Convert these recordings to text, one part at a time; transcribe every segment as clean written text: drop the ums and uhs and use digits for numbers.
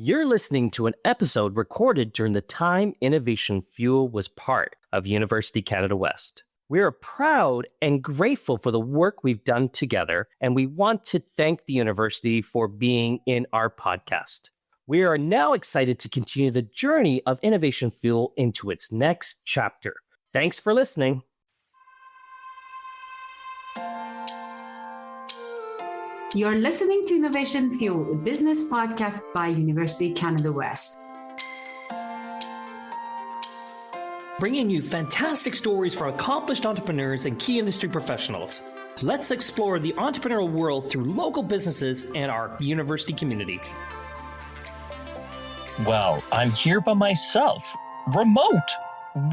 You're listening to an episode recorded during the time Innovation Fuel was part of University Canada West. We are proud and grateful for the work we've done together, and we want to thank the university for being in our podcast. We are now excited to continue the journey of Innovation Fuel into its next chapter. Thanks for listening. You're listening to Innovation Fuel, a business podcast by University Canada West. Bringing you fantastic stories from accomplished entrepreneurs and key industry professionals. Let's explore the entrepreneurial world through local businesses and our university community. Well, I'm here by myself, remote,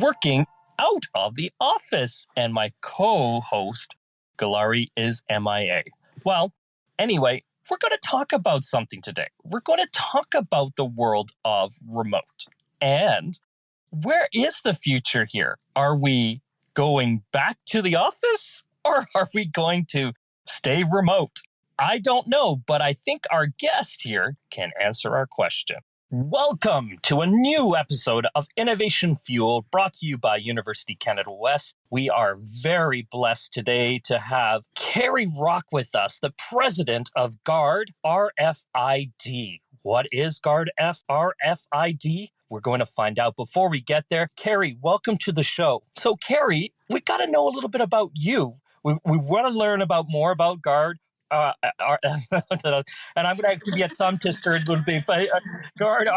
working out of the office, and my co-host, Galari, is MIA. Well, anyway, we're going to talk about something today. We're going to talk about the world of remote. And where is the future here? Are we going back to the office or are we going to stay remote? I don't know, but I think our guest here can answer our question. Welcome to a new episode of Innovation Fuel, brought to you by University Canada West. We are very blessed today to have Kerry Brock with us, the president of GuardRFID. What is GuardRFID? We're going to find out. Before we get there, Kerry, welcome to the show. So, Kerry, we got to know a little bit about you. We want to learn more about Guard. And I'm going to give you a tongue twister. It would be Guard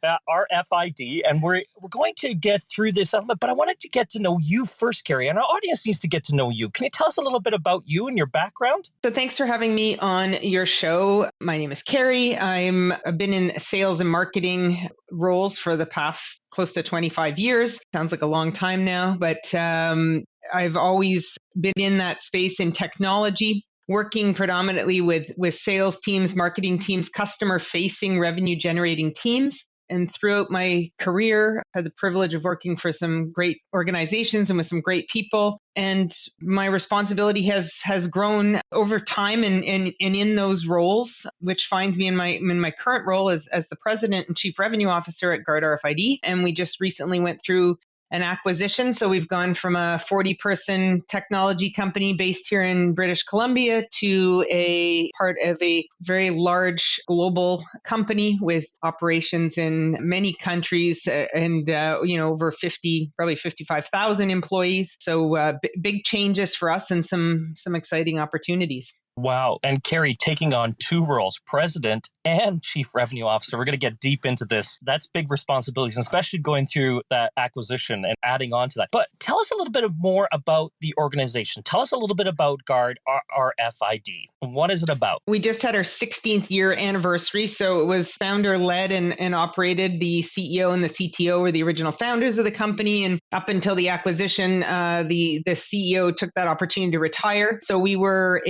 RFID, and we're going to get through this. But I wanted to get to know you first, Kerry, and our audience needs to get to know you. Can you tell us a little bit about you and your background? So thanks for having me on your show. My name is Kerry. I've been in sales and marketing roles for the past close to 25 years. Sounds like a long time now, but I've always been in that space in technology, working predominantly with sales teams, marketing teams, customer-facing, revenue-generating teams. And throughout my career, I had the privilege of working for some great organizations and with some great people. And my responsibility has grown over time and in those roles, which finds me in my current role as the president and chief revenue officer at GuardRFID. And we just recently went through an acquisition. So we've gone from a 40-person technology company based here in British Columbia to a part of a very large global company with operations in many countries and over 50, probably 55,000 employees. So big changes for us and some exciting opportunities. Wow. And Kerry, taking on two roles, president and chief revenue officer. We're going to get deep into this. That's big responsibilities, especially going through that acquisition and adding on to that. But tell us a little bit more about the organization. Tell us a little bit about GuardRFID. What is it about? We just had our 16th year anniversary. So it was founder-led and operated. The CEO and the CTO were the original founders of the company. And up until the acquisition, the CEO took that opportunity to retire. So we were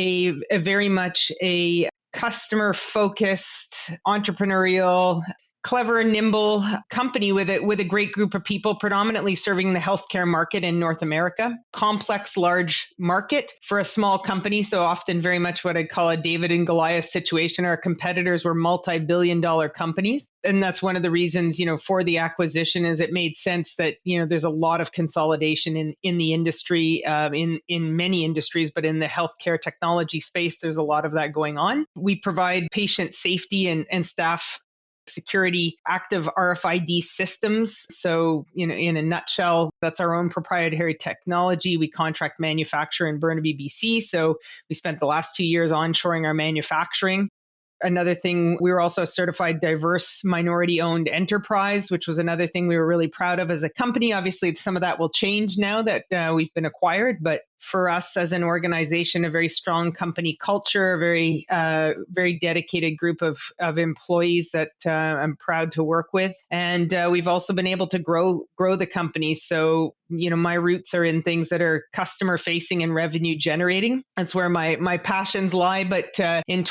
very much a customer-focused, entrepreneurial, clever, nimble company with a great group of people, predominantly serving the healthcare market in North America. Complex, large market for a small company. So often very much what I'd call a David and Goliath situation. Our competitors were multi-billion-dollar companies. And that's one of the reasons, for the acquisition is it made sense that, there's a lot of consolidation in the industry, in many industries, but in the healthcare technology space, there's a lot of that going on. We provide patient safety and staff security active RFID systems. So, in a nutshell, that's our own proprietary technology. We contract manufacture in Burnaby, BC. So we spent the last 2 years onshoring our manufacturing. Another thing, we were also a certified diverse minority-owned enterprise, which was another thing we were really proud of as a company. Obviously, some of that will change now that we've been acquired, but for us as an organization, a very strong company culture, a very dedicated group of employees that I'm proud to work with. And we've also been able to grow the company. So, my roots are in things that are customer facing and revenue generating. That's where my passions lie. But in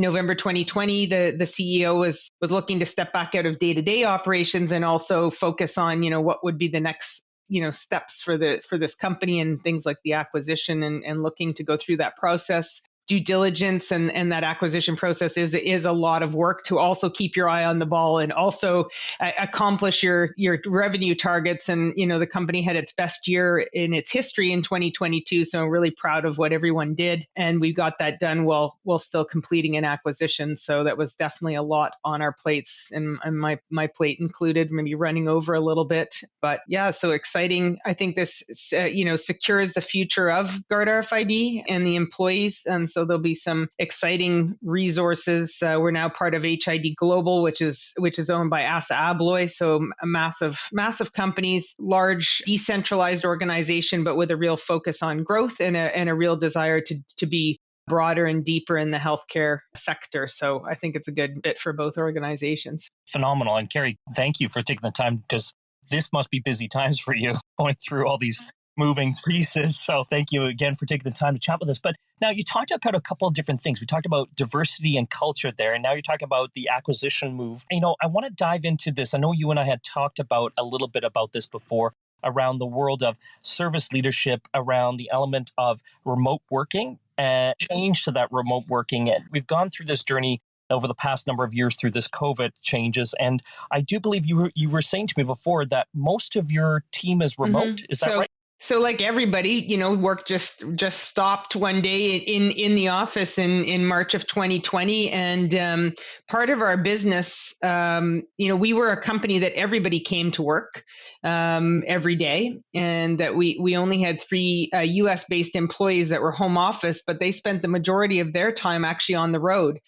November 2020, the CEO was looking to step back out of day-to-day operations and also focus on, what would be the next steps for this company and things like the acquisition and looking to go through that process. due diligence and that acquisition process is a lot of work to also keep your eye on the ball and also accomplish your revenue targets. And, the company had its best year in its history in 2022. So I'm really proud of what everyone did. And we got that done while still completing an acquisition. So that was definitely a lot on our plates, and my plate included, maybe running over a little bit. But yeah, so exciting. I think this, secures the future of GuardRFID and the employees. And so there'll be some exciting resources. We're now part of HID Global, which is owned by Assa Abloy. So a massive companies, large decentralized organization, but with a real focus on growth and a real desire to be broader and deeper in the healthcare sector. So I think it's a good fit for both organizations. Phenomenal. And Kerry, thank you for taking the time, because this must be busy times for you going through all these moving pieces. So thank you again for taking the time to chat with us. But now you talked about a couple of different things. We talked about diversity and culture there, and now you're talking about the acquisition move. I want to dive into this. I know you and I had talked about a little bit about this before, around the world of service leadership, around the element of remote working and change to that remote working. And we've gone through this journey over the past number of years through this COVID changes. And I do believe you were saying to me before that most of your team is remote. Is that right? So like everybody, work just stopped one day in the office in March of 2020. And part of our business, we were a company that everybody came to work every day, and that we only had 3 US based employees that were home office, but they spent the majority of their time actually on the road.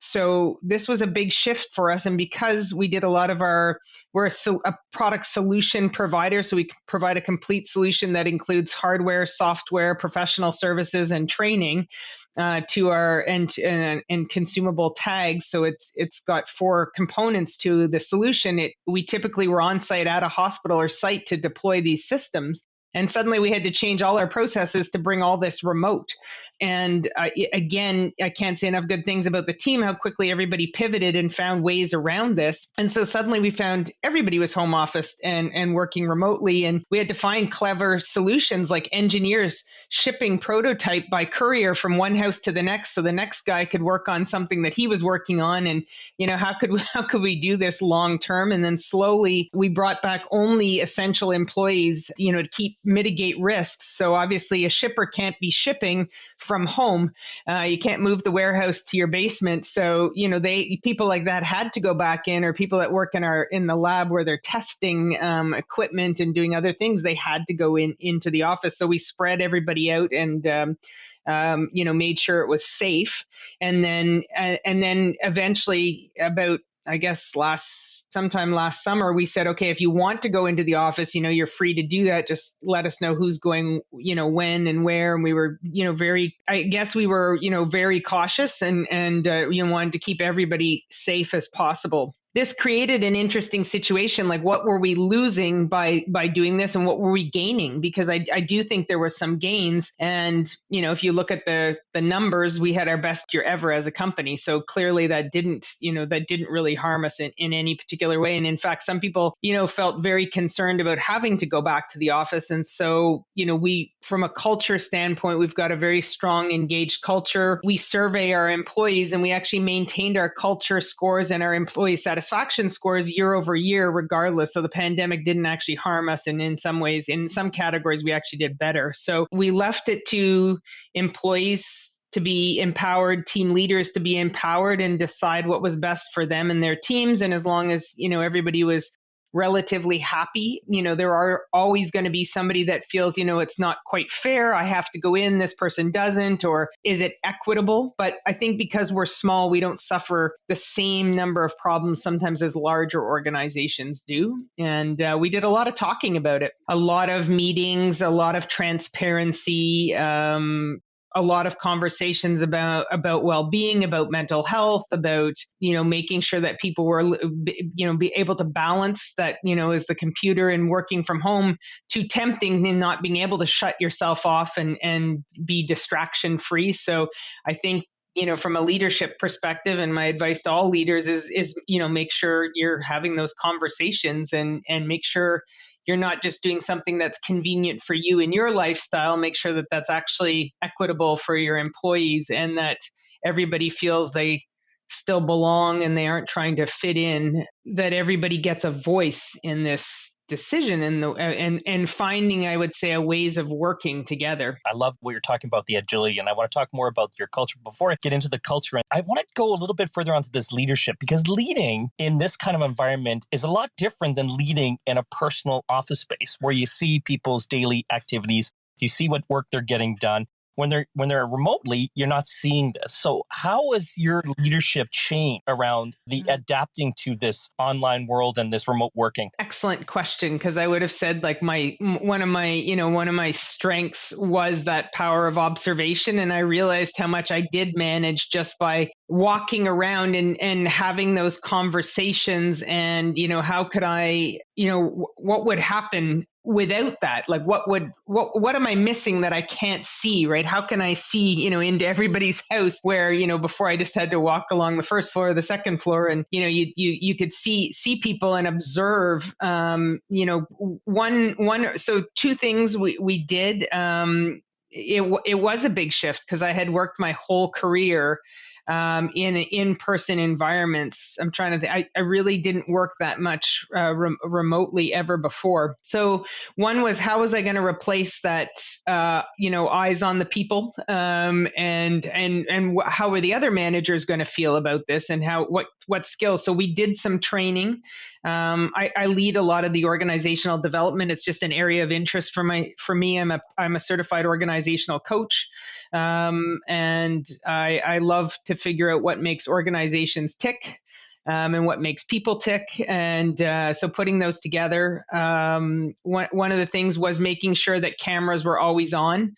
So this was a big shift for us. And because we did a lot of we're a product solution provider, so we provide a complete solution that includes hardware, software, professional services, and training to our and consumable tags. So it's got 4 components to the solution. We typically were on site at a hospital or site to deploy these systems. And suddenly we had to change all our processes to bring all this remote. And again, I can't say enough good things about the team, how quickly everybody pivoted and found ways around this. And so suddenly we found everybody was home office and working remotely. And we had to find clever solutions, like engineers shipping prototype by courier from one house to the next, so the next guy could work on something that he was working on. And, how could we do this long term? And then slowly we brought back only essential employees, to mitigate risks. So obviously a shipper can't be shipping from home. You can't move the warehouse to your basement. So, people like that had to go back in, or people that work in the lab where they're testing equipment and doing other things, they had to go into the office. So we spread everybody out and made sure it was safe. And then eventually, about, I guess sometime last summer, we said, okay, if you want to go into the office, you're free to do that. Just let us know who's going, when and where. And we were, very cautious and wanted to keep everybody safe as possible. This created an interesting situation. Like, what were we losing by doing this, and what were we gaining? Because I do think there were some gains. And, if you look at the numbers, we had our best year ever as a company. So clearly that didn't really harm us in any particular way. And in fact, some people, felt very concerned about having to go back to the office. And so, we, from a culture standpoint, we've got a very strong, engaged culture. We survey our employees, and we actually maintained our culture scores and our employee satisfaction scores year over year, regardless. So the pandemic didn't actually harm us. And in some ways, in some categories, we actually did better. So we left it to employees to be empowered, team leaders to be empowered and decide what was best for them and their teams. And as long as, everybody was relatively happy, there are always going to be somebody that feels, it's not quite fair. I have to go in, this person doesn't, or is it equitable? But I think because we're small, we don't suffer the same number of problems sometimes as larger organizations do. And we did a lot of talking about it, a lot of meetings, a lot of transparency, a lot of conversations about well-being, about mental health, about, making sure that people were, be able to balance that, is the computer and working from home too tempting and not being able to shut yourself off and be distraction free. So I think, from a leadership perspective, and my advice to all leaders is, make sure you're having those conversations and make sure, you're not just doing something that's convenient for you in your lifestyle. Make sure that that's actually equitable for your employees and that everybody feels they still belong and they aren't trying to fit in, that everybody gets a voice in this decision and finding, I would say, a ways of working together. I love what you're talking about, the agility, and I want to talk more about your culture. Before I get into the culture, I want to go a little bit further onto this leadership, because leading in this kind of environment is a lot different than leading in a personal office space where you see people's daily activities, you see what work they're getting done. When they're remotely, you're not seeing this. So how has your leadership changed around the adapting to this online world and this remote working? Excellent question, because I would have said like one of my strengths was that power of observation, and I realized how much I did manage just by walking around and having those conversations, and how could I, what would happen without that? Like what am I missing that I can't see, right? How can I see, into everybody's house where, before I just had to walk along the first floor or the second floor and, you could see people and observe, so two things we did. It was a big shift because I had worked my whole career in in-person environments. I'm trying to think. I really didn't work that much remotely ever before. So one was, how was I going to replace that, eyes on the people, and how were the other managers going to feel about this, and what skills? So we did some training. I lead a lot of the organizational development. It's just an area of interest for me. I'm a certified organizational coach. And I love to figure out what makes organizations tick, and what makes people tick. And so putting those together, one of the things was making sure that cameras were always on,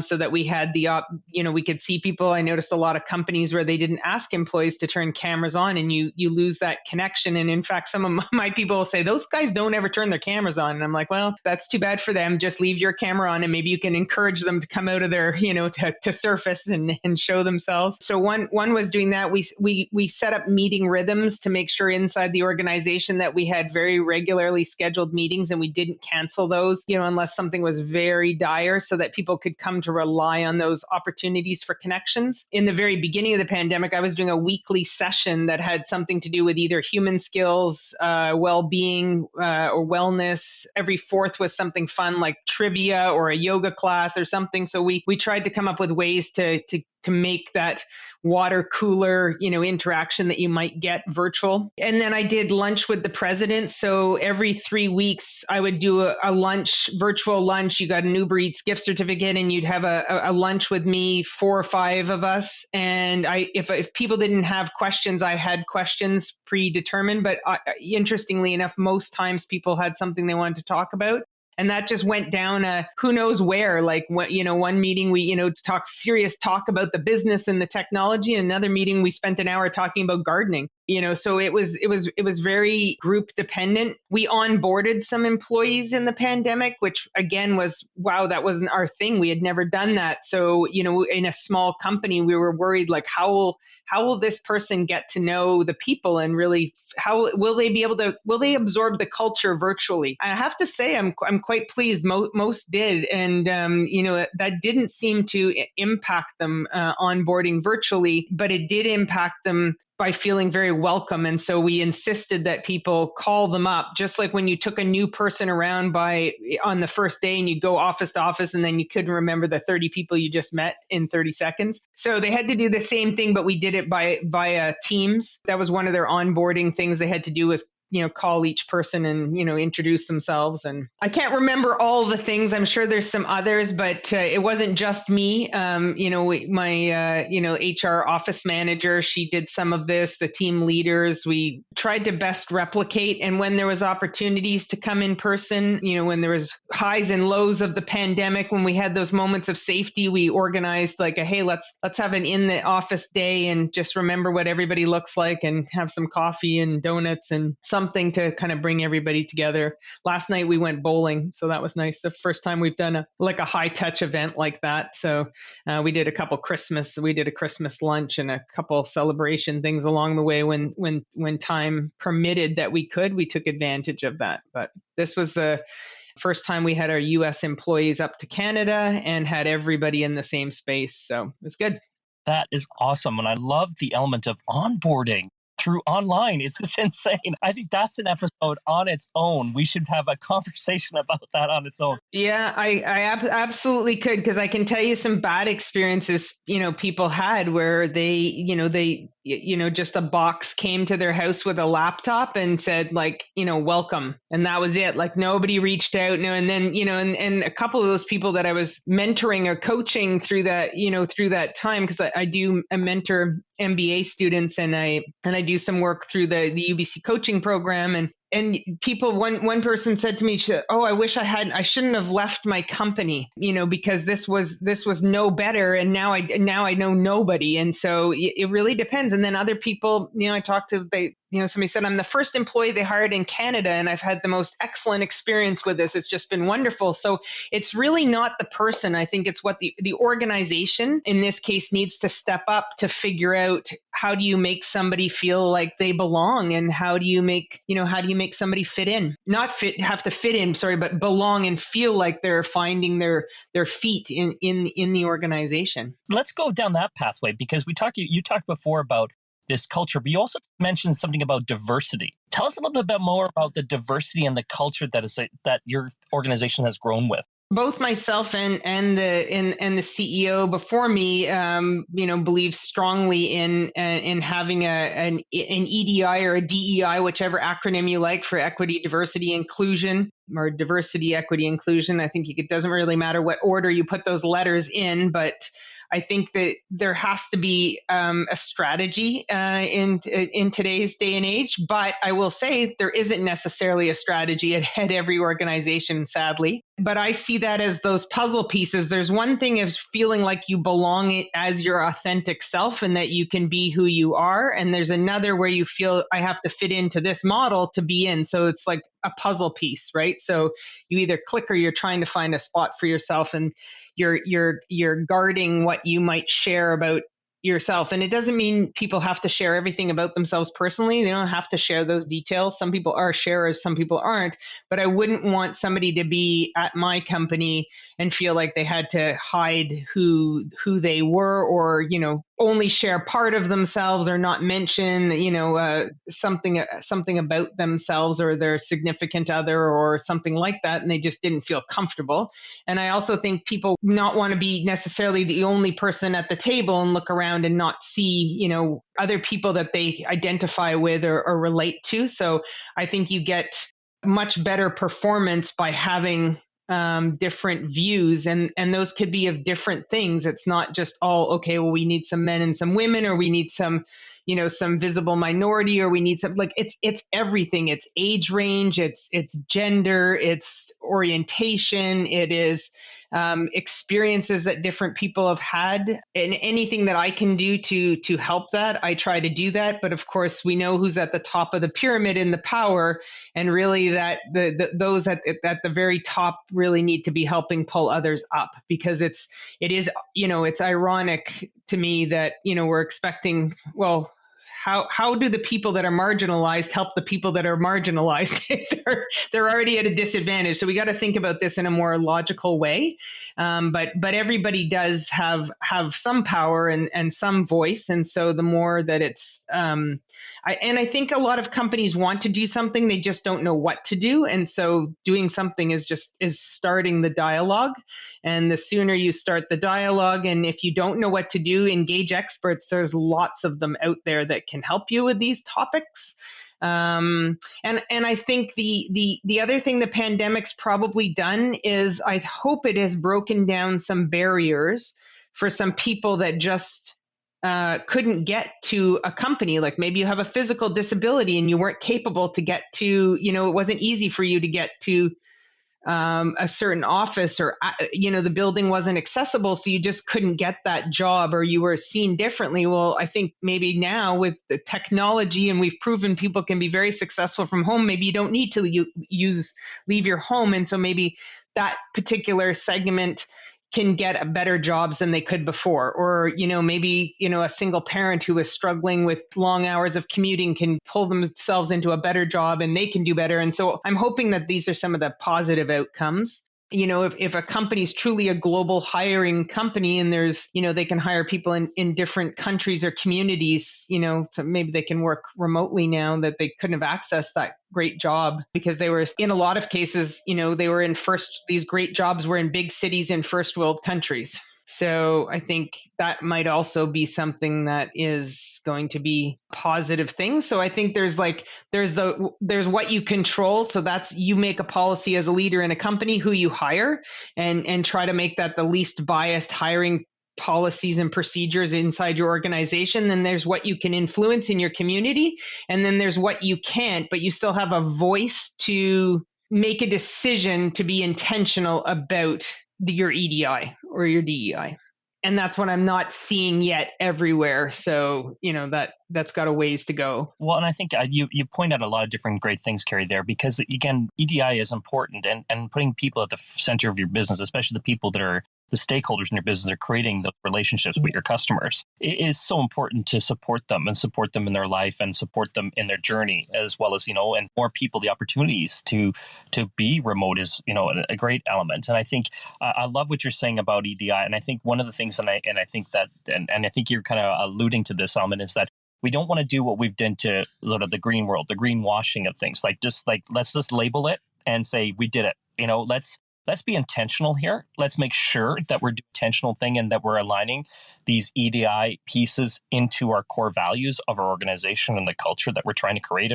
so that we had we could see people. I noticed a lot of companies where they didn't ask employees to turn cameras on, and you lose that connection. And in fact, some of my people will say, those guys don't ever turn their cameras on. And I'm like, well, that's too bad for them. Just leave your camera on, and maybe you can encourage them to come out of their, to surface and show themselves. So one was doing that. We set up meeting rhythms to make sure inside the organization that we had very regularly scheduled meetings, and we didn't cancel those, unless something was very dire, so that people could come to rely on those opportunities for connections. In the very beginning of the pandemic, I was doing a weekly session that had something to do with either human skills, well-being, or wellness. Every fourth was something fun like trivia or a yoga class or something. So we tried to come up with ways to make that water cooler, interaction that you might get virtual. And then I did lunch with the president. So every 3 weeks, I would do a lunch, virtual lunch. You got an Uber Eats gift certificate, and you'd have a lunch with me, 4 or 5 of us. And if people didn't have questions, I had questions predetermined. But interestingly enough, most times people had something they wanted to talk about. And that just went down who knows where. Like, one meeting we, serious talk about the business and the technology. Another meeting we spent an hour talking about gardening. So it was very group dependent. We onboarded some employees in the pandemic, which again was, wow, that wasn't our thing. We had never done that. So, in a small company, we were worried, like, how will this person get to know the people, and really how will they absorb the culture virtually? I have to say, I'm quite pleased. Most did. And, that didn't seem to impact them onboarding virtually, but it did impact them by feeling very welcome. And so we insisted that people call them up, just like when you took a new person around on the first day and you go office to office, and then you couldn't remember the 30 people you just met in 30 seconds. So they had to do the same thing, but we did it via Teams. That was one of their onboarding things they had to do, was call each person and, introduce themselves. And I can't remember all the things. I'm sure there's some others, but it wasn't just me. My HR office manager, she did some of this, the team leaders. We tried to best replicate. And when there was opportunities to come in person, when there was highs and lows of the pandemic, when we had those moments of safety, we organized like hey, let's have an in the office day and just remember what everybody looks like and have some coffee and donuts and something to kind of bring everybody together. Last night we went bowling, so that was nice. The first time we've done a high touch event like that. So we did a Christmas lunch and a couple celebration things along the way when time permitted that we took advantage of that. But this was the first time we had our US employees up to Canada and had everybody in the same space. So it was good. That is awesome. And I love the element of onboarding through online. It's just insane. I think that's an episode on its own. We should have a conversation about that on its own. Yeah, I absolutely could, because I can tell you some bad experiences, people had where they just a box came to their house with a laptop and said welcome. And that was it. Like nobody reached out. And then, and a couple of those people that I was mentoring or coaching through that time, because I do mentor MBA students and I do some work through the UBC coaching program, and people, one person said to me, "Oh, I wish I shouldn't have left my company, because this was no better, and now I know nobody." And so it really depends. And then other people, I talked to, somebody said, "I'm the first employee they hired in Canada, and I've had the most excellent experience with this. It's just been wonderful." So it's really not the person. I think it's what the organization in this case needs to step up to figure out, how do you make somebody feel like they belong, and how do you make somebody fit in? Have to fit in, but belong and feel like they're finding their feet in the organization. Let's go down that pathway, because you talked before about this culture, but you also mentioned something about diversity. Tell us a little bit more about the diversity and the culture that your organization has grown with. Both myself and the CEO before me, believe strongly in having an EDI or a DEI, whichever acronym you like, for equity, diversity, inclusion, or diversity, equity, inclusion. I think it doesn't really matter what order you put those letters in, but I think that there has to be a strategy in today's day and age. But I will say there isn't necessarily a strategy at every organization, sadly. But I see that as those puzzle pieces. There's one thing as feeling like you belong as your authentic self and that you can be who you are. And there's another where you feel, I have to fit into this model to be in. So it's like a puzzle piece, right? So you either click or you're trying to find a spot for yourself, and you're guarding what you might share about yourself. And it doesn't mean people have to share everything about themselves personally. They don't have to share those details. Some people are sharers, some people aren't. But I wouldn't want somebody to be at my company and feel like they had to hide who they were, or only share part of themselves, or not mention something about themselves or their significant other or something like that, and they just didn't feel comfortable. And I also think people not want to be necessarily the only person at the table and look around and not see other people that they identify with or relate to. So I think you get much better performance by having different views, and those could be of different things. It's not just all, okay, well, we need some men and some women, or we need some visible minority, or we need some, it's everything. It's age range, it's gender, it's orientation, it is experiences that different people have had, and anything that I can do to help that, I try to do that. But of course, we know who's at the top of the pyramid in the power, and really that those at the very top really need to be helping pull others up, because it is it's ironic to me that we're expecting, well, how do the people that are marginalized help the people that are marginalized? They're already at a disadvantage. So we got to think about this in a more logical way. But everybody does have some power and some voice. And so the more that it's, I think a lot of companies want to do something, they just don't know what to do. And so doing something is starting the dialogue. And the sooner you start the dialogue, and if you don't know what to do, engage experts. There's lots of them out there that can help you with these topics. And I think the other thing the pandemic's probably done is, I hope it has broken down some barriers for some people that just couldn't get to a company. Like maybe you have a physical disability and you weren't capable to get to, it wasn't easy for you to get to a certain office, or the building wasn't accessible, so you just couldn't get that job, or you were seen differently. Well, I think maybe now with the technology, and we've proven people can be very successful from home, maybe you don't need to leave your home, and so maybe that particular segment can get better jobs than they could before. Or, maybe, a single parent who is struggling with long hours of commuting can pull themselves into a better job and they can do better. And so I'm hoping that these are some of the positive outcomes. If a company is truly a global hiring company, and there's, they can hire people in different countries or communities, so maybe they can work remotely now that they couldn't have accessed that great job because they were, in a lot of cases, they were these great jobs were in big cities in first world countries. So I think that might also be something that is going to be a positive thing. So I think there's what you control. So that's, you make a policy as a leader in a company who you hire, and try to make that the least biased hiring policies and procedures inside your organization. Then there's what you can influence in your community. And then there's what you can't, but you still have a voice to make a decision to be intentional about your EDI or your DEI. And that's what I'm not seeing yet everywhere. So, that's got a ways to go. Well, and I think you point out a lot of different great things, Kerry, there, because again, EDI is important, and putting people at the center of your business, especially the people that are the stakeholders in your business, are creating the relationships with your customers. It is so important to support them in their life and support them in their journey, as well as, and more people the opportunities to be remote is, a great element. And I think I love what you're saying about EDI. And I think one of the things, and I think that, and I think you're kind of alluding to this element, is that we don't want to do what we've done to sort of the green world, the greenwashing of things. Let's just label it and say we did it. Let's be intentional here. Let's make sure that we're doing an intentional thing, and that we're aligning these EDI pieces into our core values of our organization and the culture that we're trying to create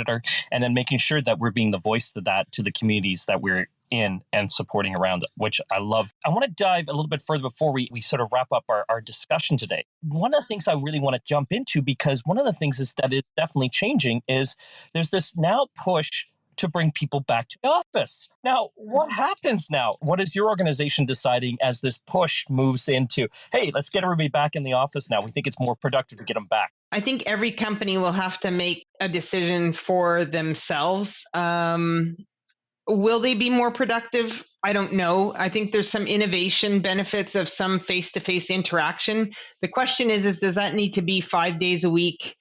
and then making sure that we're being the voice to the communities that we're in and supporting around it, which I love. I want to dive a little bit further before we sort of wrap up our discussion today. One of the things I really want to jump into, because one of the things that is definitely changing, is there's this now push to bring people back to the office. Now, what happens now? What is your organization deciding as this push moves into, hey, let's get everybody back in the office now? We think it's more productive to get them back. I think every company will have to make a decision for themselves. Will they be more productive? I don't know. I think there's some innovation benefits of some face-to-face interaction. The question is does that need to be 5 days a week,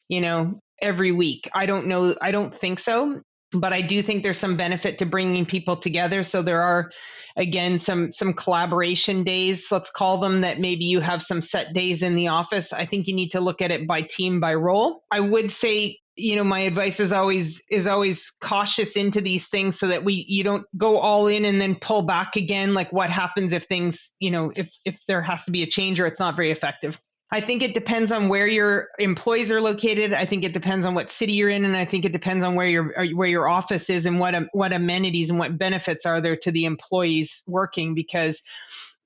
every week? I don't know. I don't think so. But I do think there's some benefit to bringing people together. So there are, again, some collaboration days, let's call them, that maybe you have some set days in the office. I think you need to look at it by team, by role. I would say, my advice is always cautious into these things, so that you don't go all in and then pull back again. Like, what happens if things, if there has to be a change or it's not very effective. I think it depends on where your employees are located. I think it depends on what city you're in, and I think it depends on where your office is, and what amenities and what benefits are there to the employees working. Because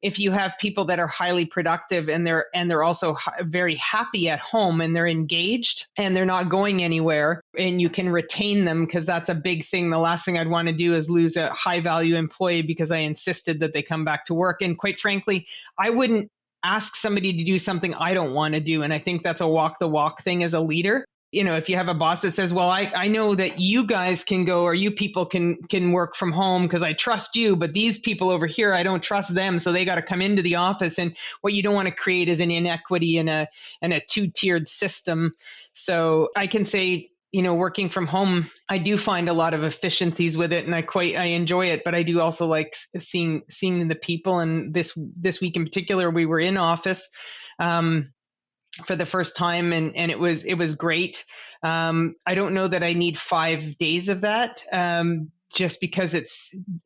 if you have people that are highly productive and they're also very happy at home, and they're engaged and they're not going anywhere, and you can retain them, because that's a big thing. The last thing I'd want to do is lose a high value employee because I insisted that they come back to work. And quite frankly, I wouldn't ask somebody to do something I don't want to do. And I think that's a walk the walk thing as a leader. If you have a boss that says, well, I know that you guys can go, or you people can work from home because I trust you, but these people over here, I don't trust them, so they got to come into the office. And what you don't want to create is an inequity and a two-tiered system. So I can say, working from home, I do find a lot of efficiencies with it, and I enjoy it. But I do also like seeing the people. And this week in particular, we were in office for the first time, and it was great. I don't know that I need 5 days of that, just because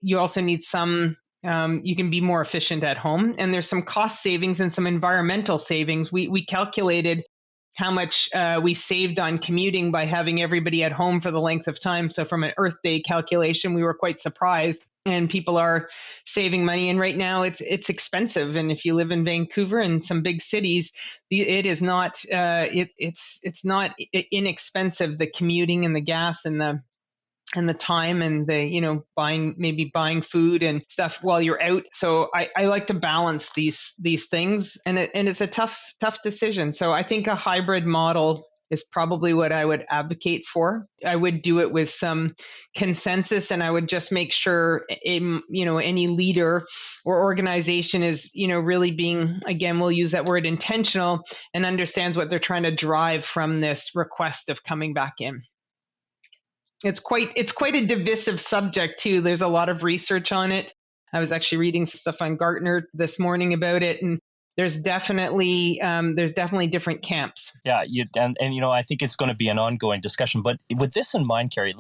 you also need some. You can be more efficient at home, and there's some cost savings and some environmental savings. We calculated how much we saved on commuting by having everybody at home for the length of time. So from an Earth Day calculation, we were quite surprised, and people are saving money. And right now it's expensive. And if you live in Vancouver and some big cities, it is not, it's not inexpensive, the commuting and the gas and and the time and the buying food and stuff while you're out. So I like to balance these things, and it's a tough decision. So I think a hybrid model is probably what I would advocate for. I would do it with some consensus, and I would just make sure any leader or organization is really being, again, we'll use that word, intentional, and understands what they're trying to drive from this request of coming back in. It's quite a divisive subject too. There's a lot of research on it. I was actually reading stuff on Gartner this morning about it, and there's definitely different camps. Yeah, I think it's going to be an ongoing discussion. But with this in mind, Kerry,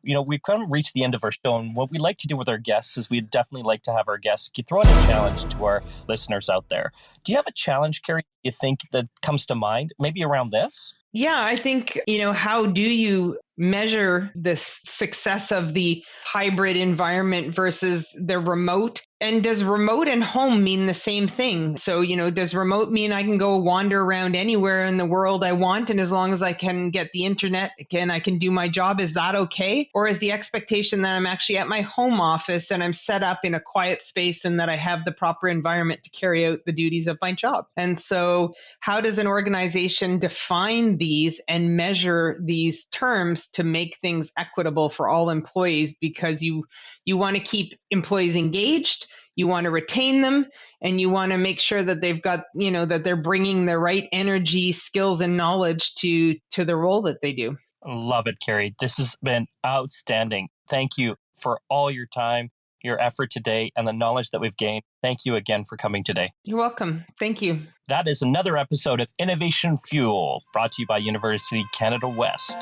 we've kind of reached the end of our show, and what we like to do with our guests is we'd definitely like to have our guests throw out a challenge to our listeners out there. Do you have a challenge, Kerry, you think that comes to mind, maybe around this? Yeah, I think, how do you measure the success of the hybrid environment versus the remote? And does remote and home mean the same thing? So, does remote mean I can go wander around anywhere in the world I want, and as long as I can get the internet and I can do my job, is that okay? Or is the expectation that I'm actually at my home office and I'm set up in a quiet space and that I have the proper environment to carry out the duties of my job? And so how does an organization define these and measure these terms to make things equitable for all employees? Because you want to keep employees engaged, you want to retain them, and you want to make sure that they've got, that they're bringing the right energy, skills, and knowledge to the role that they do. Love it, Kerry. This has been outstanding. Thank you for all your time, your effort today, and the knowledge that we've gained. Thank you again for coming today. You're welcome. Thank you. That is another episode of Innovation Fuel, brought to you by University Canada West.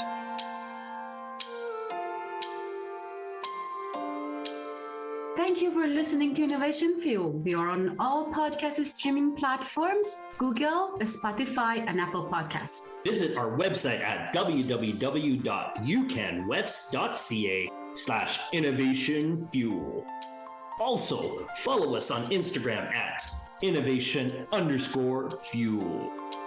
Thank you for listening to Innovation Fuel. We are on all podcast streaming platforms, Google, Spotify, and Apple Podcasts. Visit our website at www.ucanwest.ca/Innovation Fuel. Also, follow us on Instagram at innovation_fuel.